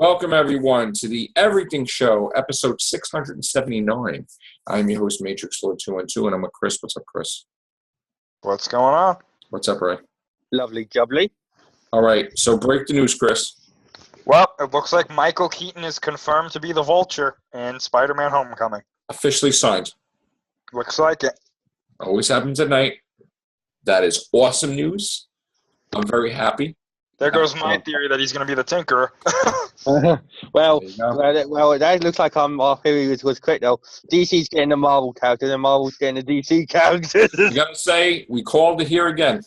Welcome, everyone, to the Everything Show, episode 679. I'm your host, Matrix Lord 212, and I'm with Chris. What's up, Chris? What's going on? What's up, Ray? Lovely jubbly. All right, so break the news, Chris. Well, it looks like Michael Keaton is confirmed to be the Vulture in Spider-ManHomecoming. Officially signed. Looks like it. Always happens at night. That is awesome news. I'm very happy. There goes my theory that he's going to be the Tinkerer. well, that looks like our theory was correct, though. DC's getting the Marvel characters, and Marvel's getting the DC characters. You got to say, we called it here again,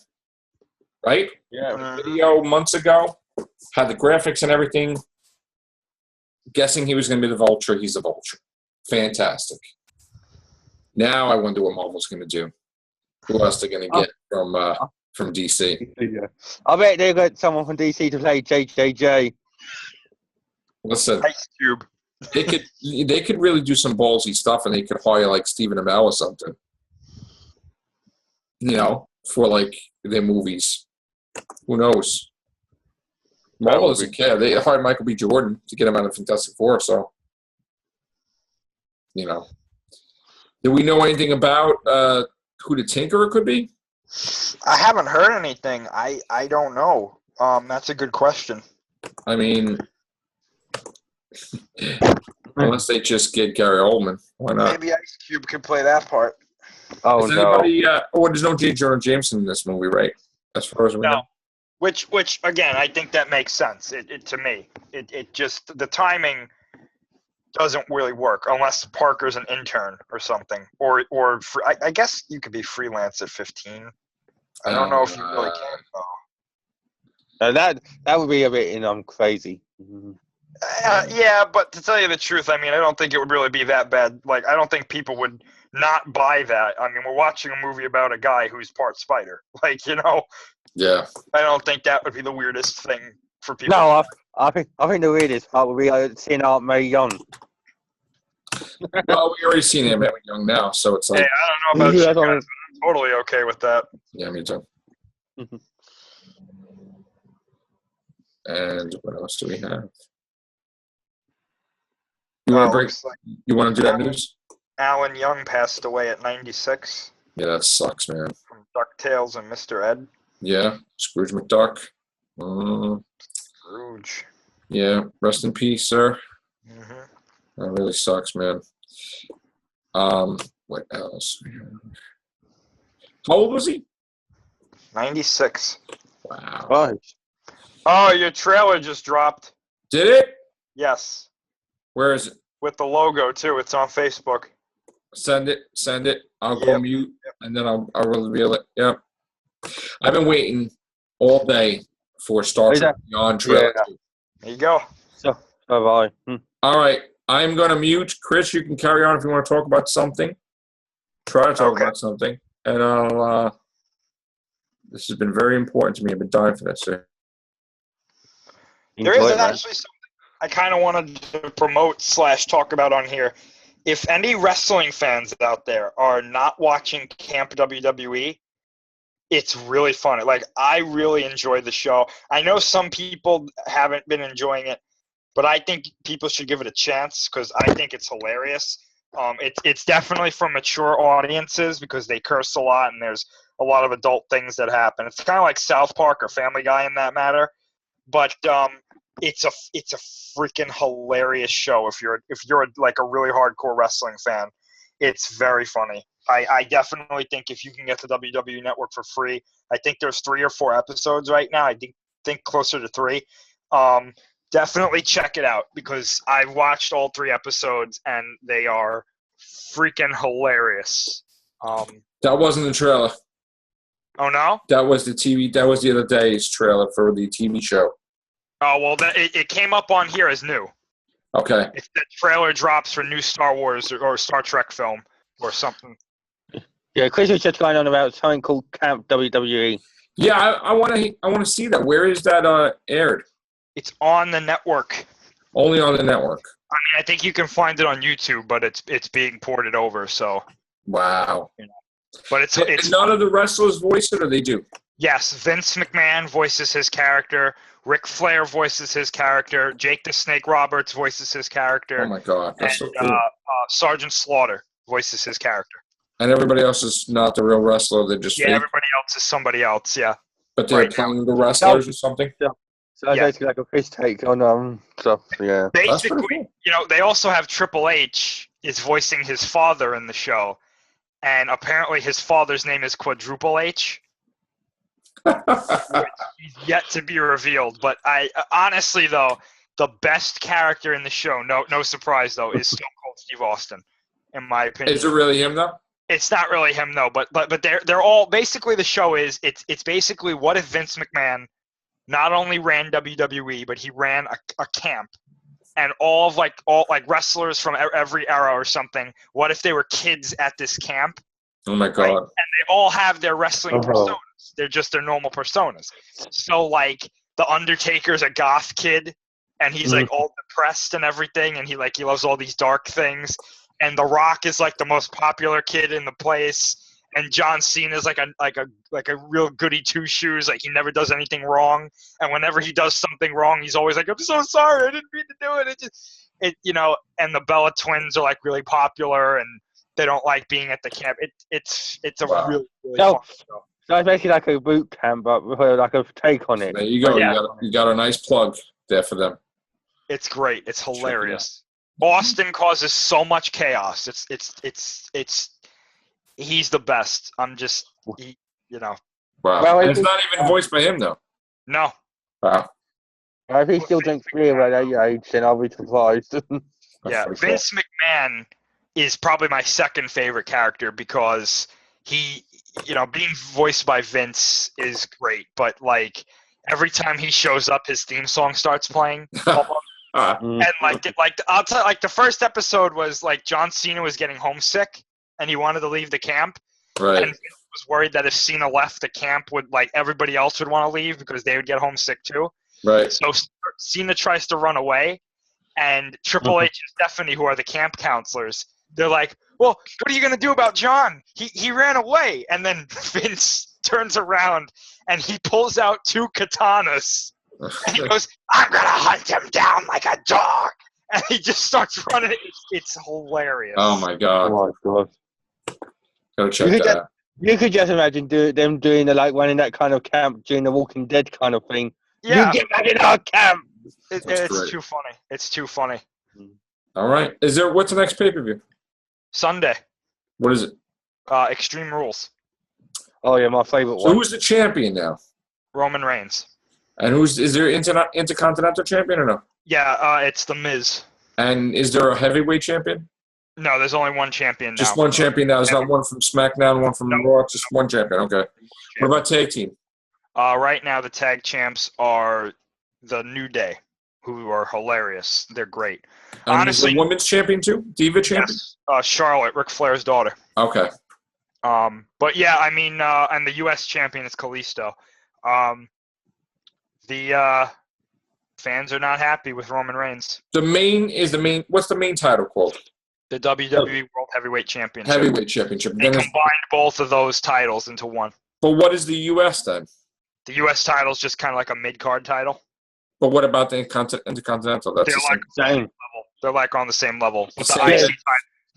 right? Yeah. Video months ago, had the graphics and everything. Guessing he was going to be the Vulture. He's the Vulture. Fantastic. Now I wonder what Marvel's going to do. Who else they're going to get from DC? Yeah. I bet they got someone from DC to play JJJ. Listen, Ice Cube. they could really do some ballsy stuff, and they could hire like Stephen Amell or something. You know, for like their movies. Who knows? Marvel doesn't care. They hired Michael B. Jordan to get him out of Fantastic Four, so you know. Do we know anything about who the Tinkerer could be? I haven't heard anything. I don't know. That's a good question. I mean, unless they just get Gary Oldman, why not? Maybe Ice Cube could play that part. Oh, there's no J. Jonah Jameson in this movie, right? As far as we know. Which again, I think that makes sense. It to me, it just the timing doesn't really work unless Parker's an intern or something, or I guess you could be freelance at 15. I don't know if you really can. That would be a bit crazy. Yeah, but to tell you the truth, I mean, I don't think it would really be that bad. Like, I don't think people would not buy that. I mean, we're watching a movie about a guy who's part spider. Like, you know. Yeah. I don't think that would be the weirdest thing for people. No, I think the weirdest part would be seeing Aunt May Young. Well, we already seen him Young now, so it's like. Hey, I don't know about you guys, but I'm totally okay with that. Yeah, me too. And what else do we have? You want to do that news? Alan Young passed away at 96. Yeah, that sucks, man. From DuckTales and Mr. Ed. Yeah, Scrooge McDuck. Scrooge. Yeah, rest in peace, sir. Mm-hmm. That really sucks, man. What else? How old was he? 96. Wow. Right. Oh, your trailer just dropped. Did it? Yes. Where is it? With the logo, too. It's on Facebook. Send it. I'll go mute, and then I'll reveal it. Yep. I've been waiting all day for Star Trek Beyond trailer. Yeah. There you go. So, bye. All right. I'm going to mute. Chris, you can carry on if you want to talk about something. Try to talk about something. And I'll, this has been very important to me. I've been dying for this. Sir. There is actually something I kind of wanted to promote / talk about on here. If any wrestling fans out there are not watching Camp WWE, it's really fun. Like, I really enjoy the show. I know some people haven't been enjoying it, but I think people should give it a chance because I think it's hilarious. It's definitely for mature audiences because they curse a lot and there's a lot of adult things that happen. It's kind of like South Park or Family Guy in that matter, but it's a freaking hilarious show. If you're like a really hardcore wrestling fan, it's very funny. I definitely think if you can get the WWE Network for free, I think there's 3 or 4 episodes right now. I think closer to 3. Definitely check it out because I've watched all 3 episodes and they are freaking hilarious. That wasn't the trailer. Oh no? That was the TV. That was the other day's trailer for the TV show. Oh well, it came up on here as new. Okay. If the trailer drops for new Star Wars or Star Trek film or something. Yeah, Chris was just going on about something called Camp WWE. Yeah, I want to see that. Where is that aired? It's on the network. Only on the network. I mean, I think you can find it on YouTube, but it's being ported over. So. Wow. You know. But it's none of the wrestlers voice it, or they do? Yes, Vince McMahon voices his character. Ric Flair voices his character. Jake the Snake Roberts voices his character. Oh my God, that's so And cool. Sergeant Slaughter voices his character. And everybody else is not the real wrestler. They're just fake. Everybody else is somebody else. Yeah, but they're playing the wrestlers or something. Yeah. So that's basically like a fish take on stuff. Yeah. Basically, cool. they also have Triple H is voicing his father in the show, and apparently his father's name is Quadruple H. He's yet to be revealed. But I honestly, though, the best character in the show, no surprise though, is Stone Cold Steve Austin, in my opinion. Is it really him though? It's not really him though, but they're all basically, the show is it's basically what if Vince McMahon not only ran WWE, but he ran a camp, and all wrestlers from every era or something. What if they were kids at this camp? Oh my God! Right? And they all have their wrestling personas. They're just their normal personas. So like the Undertaker's a goth kid, and he's like all depressed and everything, and he loves all these dark things. And The Rock is like the most popular kid in the place. And John Cena is like a real goody two shoes. Like he never does anything wrong. And whenever he does something wrong, he's always like, "I'm so sorry, I didn't mean to do it." And the Bella twins are like really popular, and they don't like being at the camp. It's a really fun show. So it's basically like a boot camp, but with like a take on it. There you go. Yeah. You got a nice plug there for them. It's great. It's hilarious. Austin causes so much chaos. It's he's the best. Wow. Well, and it's not even voiced by him though. No. Wow. If he still drinks beer at that age, then I'll be surprised. Yeah, Vince McMahon is probably my second favorite character because he, being voiced by Vince is great, but like every time he shows up, his theme song starts playing. And I'll tell, like the first episode was like John Cena was getting homesick and he wanted to leave the camp. Right. And Vince was worried that if Cena left the camp, everybody else would want to leave because they would get homesick too. Right. So Cena tries to run away, and Triple H and Stephanie, who are the camp counselors, they're like, "Well, what are you going to do about John? He ran away." And then Vince turns around and he pulls out two katanas. And he goes, "I'm going to hunt him down like a dog." And he just starts running. It's hilarious. Oh, my God. Oh, my God. Go check that out. You could just imagine them doing running that kind of camp during the Walking Dead kind of thing. Yeah. You get back in our camp. It's too funny. It's too funny. All right. What's the next pay-per-view? Sunday. What is it? Extreme Rules. Oh, yeah, my favorite one. So who's the champion now? Roman Reigns. And is there Intercontinental champion or no? Yeah, it's The Miz. And is there a heavyweight champion? No, there's only one champion now. Just one champion now. There's not one from SmackDown, one from Raw. Just one champion. Okay. What about tag team? Right now, the tag champs are the New Day, who are hilarious. They're great. Honestly, the women's champion too, Diva champion. Yes, Charlotte, Ric Flair's daughter. Okay. But yeah, I mean, and the U.S. champion is Kalisto. The fans are not happy with Roman Reigns. What's the main title called? The WWE World Heavyweight Championship. Heavyweight Championship. They combined both of those titles into one. But what is the U.S. then? The U.S. title is just kind of like a mid-card title. But what about the Intercontinental? That's They're same. level. They're like on the same level. But the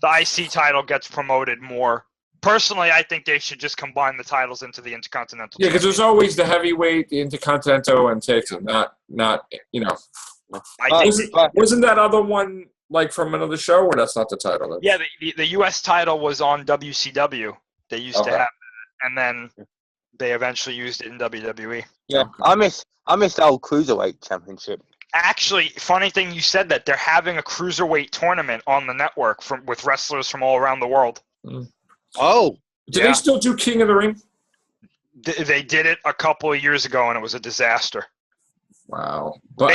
IC title gets promoted more. Personally, I think they should just combine the titles into the Intercontinental. Yeah, because there's always the heavyweight, the Intercontinental, and tag team. Not. Wasn't that other one like from another show, or that's not the title? Yeah, the U.S. title was on WCW. They used to have it, and then they eventually used it in WWE. Yeah, I miss the old Cruiserweight Championship. Actually, funny thing you said that they're having a Cruiserweight tournament on the network with wrestlers from all around the world. Mm. Oh. Do they still do King of the Ring? They did it a couple of years ago, and it was a disaster. Wow. They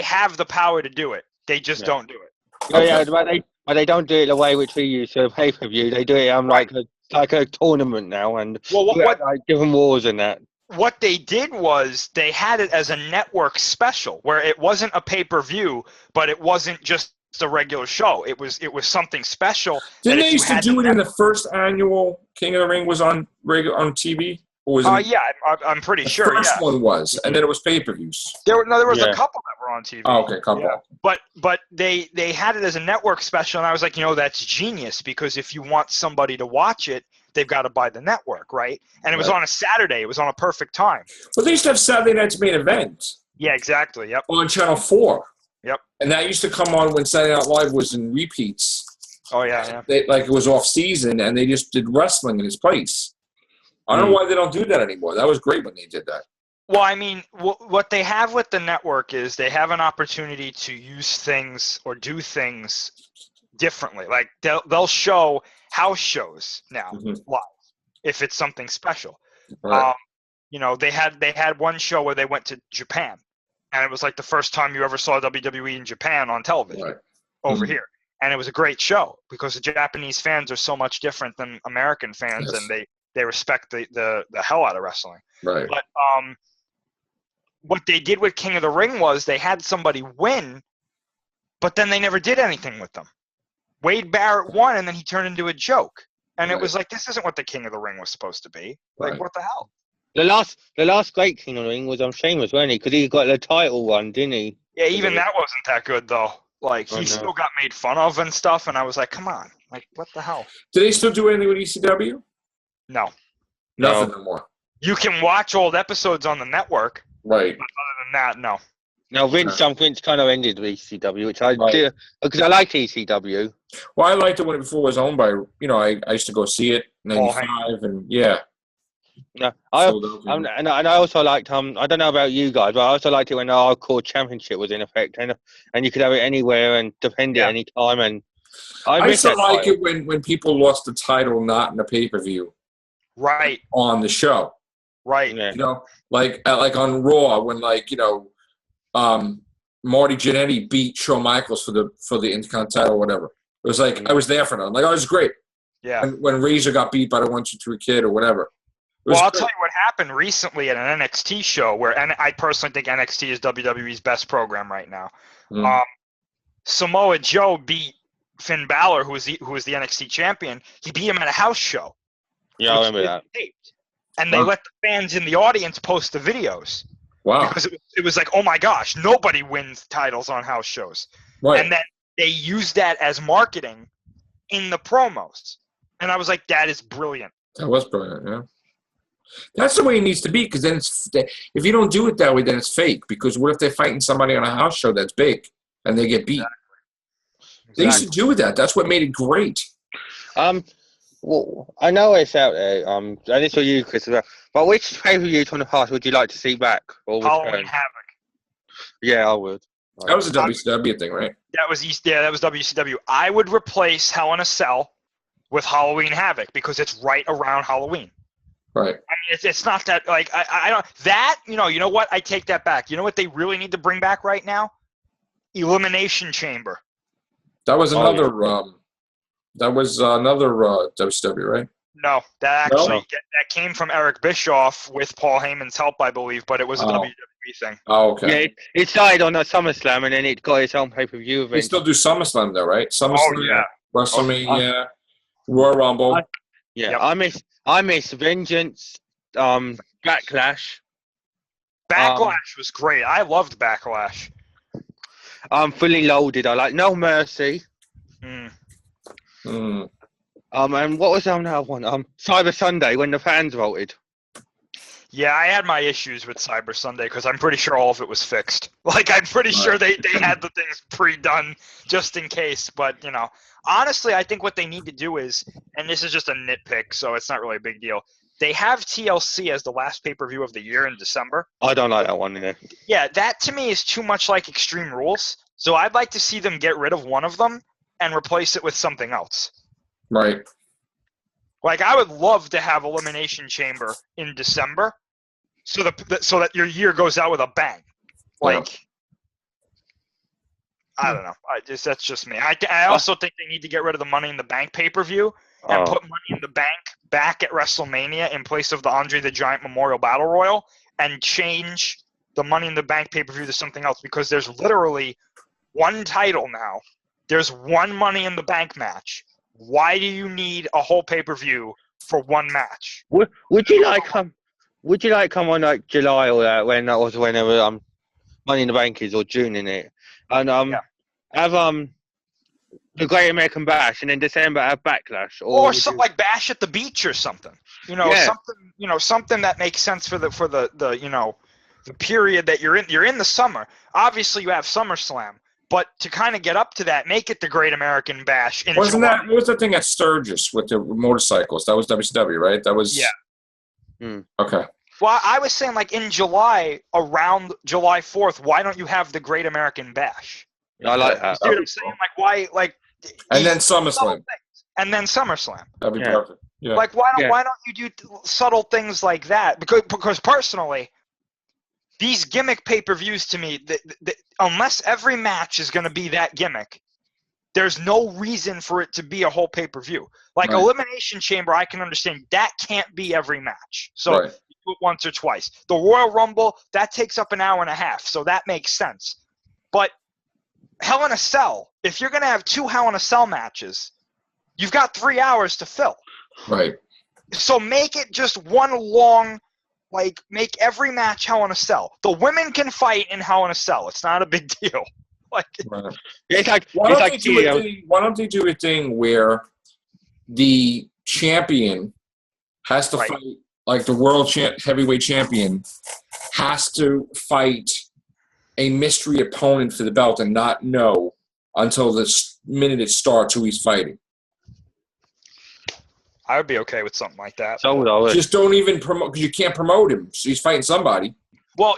have the power to do it. They just don't do it. Oh, yeah, but they don't do it the way which we use to pay-per-view. They do it like a tournament now, and different wars and that. What they did was they had it as a network special, where it wasn't a pay-per-view, but it wasn't just a regular show. It was something special. Didn't they used to do it in the first annual King of the Ring was on TV? Or was it? Yeah, I'm pretty The sure. first Yeah, one was, and then it was pay-per-views. there was a couple that were on TV. Oh, okay, couple. Yeah. But they had it as a network special, and I was like, that's genius, because if you want somebody to watch it, they've got to buy the network, right? And it was on a Saturday. It was on a perfect time. Well, they used to have Saturday Night's Main Event. Yeah, exactly. Yep. On Channel 4. Yep. And that used to come on when Saturday Night Live was in repeats. Oh, yeah. It was off season, and they just did wrestling in its place. I don't know why they don't do that anymore. That was great when they did that. Well, I mean, what they have with the network is they have an opportunity to use things or do things differently. Like they'll show house shows now live if it's something special. Right. They had one show where they went to Japan, and it was like the first time you ever saw WWE in Japan on television over here. And it was a great show because the Japanese fans are so much different than American fans, and they respect the hell out of wrestling. Right. But what they did with King of the Ring was they had somebody win, but then they never did anything with them. Wade Barrett won, and then he turned into a joke. And it was like, this isn't what the King of the Ring was supposed to be. Like, what the hell? The last great King of the Ring was on Sheamus, wasn't he? Because he got the title one, didn't he? Yeah, even that wasn't that good, though. Like, he still got made fun of and stuff, and I was like, come on. Like, what the hell? Do they still do anything with ECW? No. Nothing anymore. You can watch old episodes on the network. Right. But other than that, no. Now, Vince kind of ended with ECW, which I did, because I liked ECW. Well, I liked it when it before it was owned by, I used to go see it, 95, and No, I also liked, I don't know about you guys, but I also liked it when the Hardcore Championship was in effect, and you could have it anywhere and defend it any time. And I used to like it when people lost the title not in a pay-per-view. Right. On the show. Right. Yeah. Like on Raw when Marty Jannetty beat Shawn Michaels for the Intercontinental title or whatever. It was like I was there for them. Like, oh, it was great. Yeah. When Razor got beat by the 1, 2, 3 Kid or whatever. Well, I'll tell you what happened recently at an NXT show where I personally think NXT is WWE's best program right now. Samoa Joe beat Finn Balor, who was the NXT champion. He beat him at a house show. Yeah, I remember that. And they let the fans in the audience post the videos. Wow. Because it was like, oh my gosh, nobody wins titles on house shows. Right. And then they used that as marketing in the promos. And I was like, that is brilliant. That was brilliant, yeah. That's the way it needs to be, because then if you don't do it that way, then it's fake. Because what if they're fighting somebody on a house show that's big and they get beat? Exactly. They used to do that. That's what made it great. Well, I know it's out there. And it's for you, Chris, as well. But which pay-per-view from the past would you like to see back? Halloween Havoc. Yeah, I would. That was a WCW thing, right? That was WCW. I would replace Hell in a Cell with Halloween Havoc because it's right around Halloween. Right. I mean, it's not that like I don't that you know what, I take that back. You know what they really need to bring back right now? Elimination Chamber. That was another WCW, right? No, that came from Eric Bischoff with Paul Heyman's help, I believe, but it was a WWE thing. Oh, okay. Yeah, it started on a SummerSlam and then it got its own pay-per-view event. They still do SummerSlam though, right? SummerSlam, oh yeah, WrestleMania, Royal Rumble. I miss Vengeance, Backlash. Backlash was great. I loved Backlash. Fully Loaded. I like No Mercy. And what was the other one? Cyber Sunday when the fans voted. Yeah, I had my issues with Cyber Sunday because I'm pretty sure all of it was fixed. Like, I'm pretty sure they had the things pre-done just in case. But, honestly, I think what they need to do is, and this is just a nitpick, so it's not really a big deal, they have TLC as the last pay-per-view of the year in December. I don't like that one, yeah. Yeah, that to me is too much like Extreme Rules. So I'd like to see them get rid of one of them and replace it with something else. Right. Like, I would love to have Elimination Chamber in December so that your year goes out with a bang. Like, I don't know. That's just me. I also think they need to get rid of the Money in the Bank pay-per-view and put Money in the Bank back at WrestleMania in place of the Andre the Giant Memorial Battle Royal and change the Money in the Bank pay-per-view to something else, because there's literally one title now. There's one Money in the Bank match. Why do you need a whole pay-per-view for one match? Would you like Would you like come on like July or that when that was whenever Money in the Bank is or June in it, and have the Great American Bash and then December have Backlash or something like Bash at the Beach or something. Something that makes sense for the the period that you're in. You're in the summer. Obviously, you have SummerSlam, but to kind of get up to that, make it the Great American Bash. What was the thing at Sturgis with the motorcycles? That was WCW, right? That was Okay. Well, I was saying like in July, around July 4th, why don't you have the Great American Bash? I like that. You see what I'm saying? Like why? Like and then SummerSlam. And then SummerSlam. That'd be perfect. Yeah. Like why don't you do subtle things like that? Because personally, these gimmick pay-per-views to me, unless every match is going to be that gimmick, there's no reason for it to be a whole pay-per-view. Like Elimination Chamber, I can understand that can't be every match. So you do it once or twice. The Royal Rumble, that takes up an hour and a half, so that makes sense. But Hell in a Cell, if you're going to have 2 Hell in a Cell matches, you've got 3 hours to fill. Right. So make it just one long, like, make every match Hell in a Cell. The women can fight in Hell in a Cell. It's not a big deal. Like, why don't they do a thing where the champion has to fight, like the world heavyweight champion has to fight a mystery opponent for the belt and not know until the minute it starts who he's fighting. I would be okay with something like that. So would I. Just don't even promote, because you can't promote him. So he's fighting somebody. Well,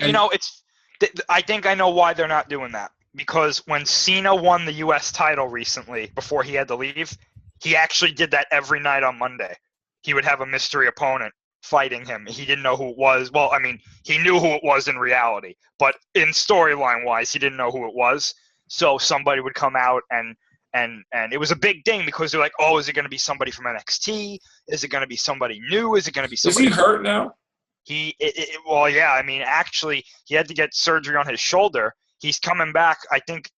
I think I know why they're not doing that. Because when Cena won the U.S. title recently, before he had to leave, he actually did that every night on Monday. He would have a mystery opponent fighting him. He didn't know who it was. Well, I mean, he knew who it was in reality. But in storyline-wise, he didn't know who it was. So somebody would come out and it was a big thing because they're like, oh, is it going to be somebody from NXT? Is it going to be somebody new? Is it going to be somebody? Is he hurt now? Well, yeah. I mean, actually, he had to get surgery on his shoulder. He's coming back, I think,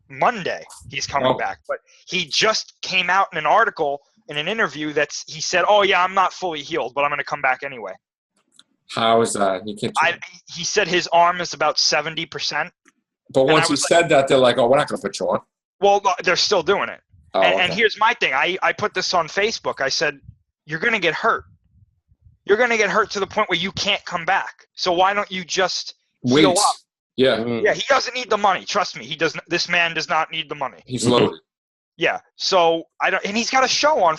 Monday. He's coming back. But he just came out in an article, in an interview, he said, oh, yeah, I'm not fully healed, but I'm going to come back anyway. How is that? He said his arm is about 70%. But once he said that, they're like, oh, we're not going to put you on. Well, they're still doing it. Oh, and here's my thing. I put this on Facebook. I said, you're going to get hurt. You're going to get hurt to the point where you can't come back. So why don't you just heal up? Yeah. Yeah, he doesn't need the money. Trust me, he doesn't. This man does not need the money. He's loaded. Yeah. So and he's got a show on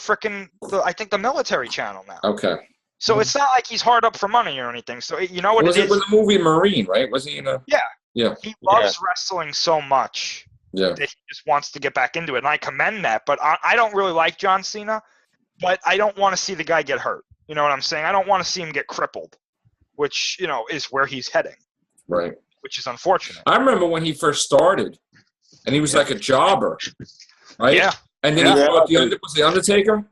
I think the military channel now. Okay. So it's not like he's hard up for money or anything. So you know what was it is? Was the movie Marine, right? Was he in a? Yeah. Yeah. He loves wrestling so much that he just wants to get back into it, and I commend that. But I don't really like John Cena, but I don't want to see the guy get hurt. You know what I'm saying? I don't want to see him get crippled, which is where he's heading. Right. Which is unfortunate. I remember when he first started, and he was like a jobber, right? Yeah. And then he fought was the Undertaker?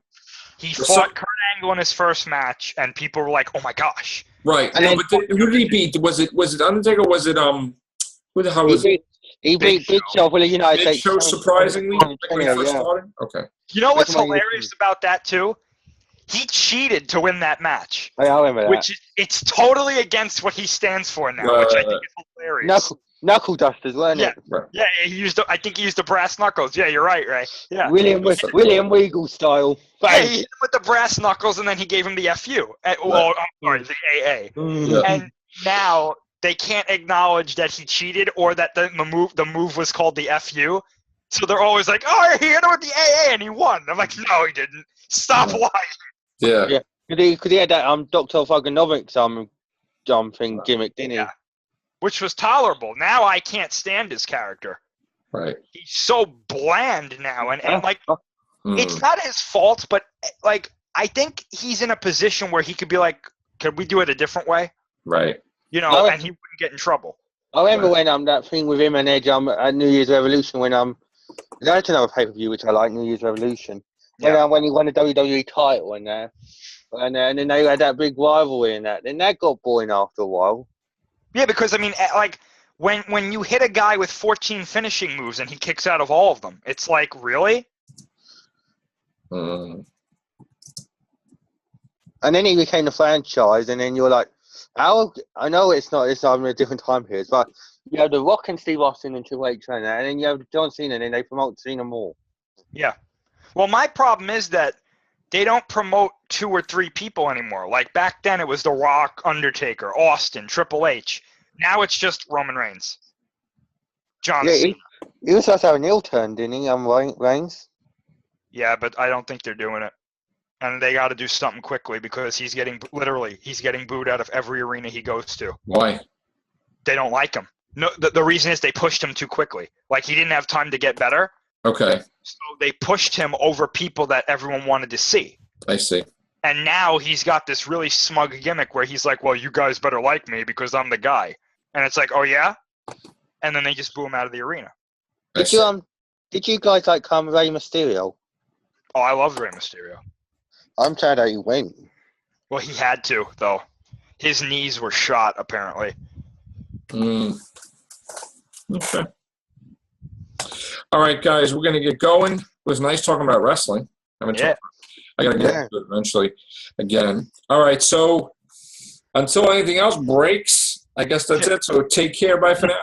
He fought Kurt Angle in his first match, and people were like, "Oh my gosh!" Right. But who did he beat? Was it Undertaker? Was it who the hell was it? He beat Big Show for the United States. Big Show, surprisingly, when he first started. Okay. You know what's hilarious about that too? He cheated to win that match. I remember that. Which it's totally against what he stands for now, which I think is hilarious. Knuckle dusters, weren't it? Yeah, I think he used the brass knuckles. Yeah, you're right, Ray. Yeah. William Regal style. Yeah, he hit him with the brass knuckles, and then he gave him the FU. Well, I'm sorry, the AA. Yeah. And now they can't acknowledge that he cheated or that the move was called the FU. So they're always like, oh, he hit him with the AA and he won. I'm like, no, he didn't. Stop lying. Yeah. Because he had that Dr. Thugonovic's thing gimmick, didn't he? Yeah. Which was tolerable. Now I can't stand his character. Right. He's so bland now, and it's not his fault, but like I think he's in a position where he could be like, "Could we do it a different way?" Right. And he wouldn't get in trouble. I remember when that thing with him and Edge at New Year's Revolution when that's another pay-per-view which I like, New Year's Revolution. When he won the WWE title and then they had that big rivalry and that. Then that got boring after a while. Yeah, because I mean, like when you hit a guy with 14 finishing moves and he kicks out of all of them, it's like, really? And then he became the franchise, and then you're like, I know it's not. It's on a different time period, but you have The Rock and Steve Austin and Triple H and then you have John Cena, and then they promote Cena more. Yeah. Well, my problem is that they don't promote 2 or 3 people anymore. Like back then, it was The Rock, Undertaker, Austin, Triple H. Now it's just Roman Reigns, John Cena. He was supposed to have a heel turn, didn't he? Reigns. Yeah, but I don't think they're doing it. And they got to do something quickly because he's getting booed out of every arena he goes to. Why? They don't like him. No, the reason is they pushed him too quickly. Like he didn't have time to get better. Okay. So they pushed him over people that everyone wanted to see. I see. And now he's got this really smug gimmick where he's like, well, you guys better like me because I'm the guy. And it's like, oh, yeah? And then they just boo him out of the arena. Did you guys like Rey Mysterio? Oh, I love Rey Mysterio. I'm sad that he went. Well, he had to, though. His knees were shot, apparently. Okay. All right, guys, we're going to get going. It was nice talking about wrestling. I got to get into it eventually again. All right, so until anything else breaks, I guess that's it. So take care. Bye for now.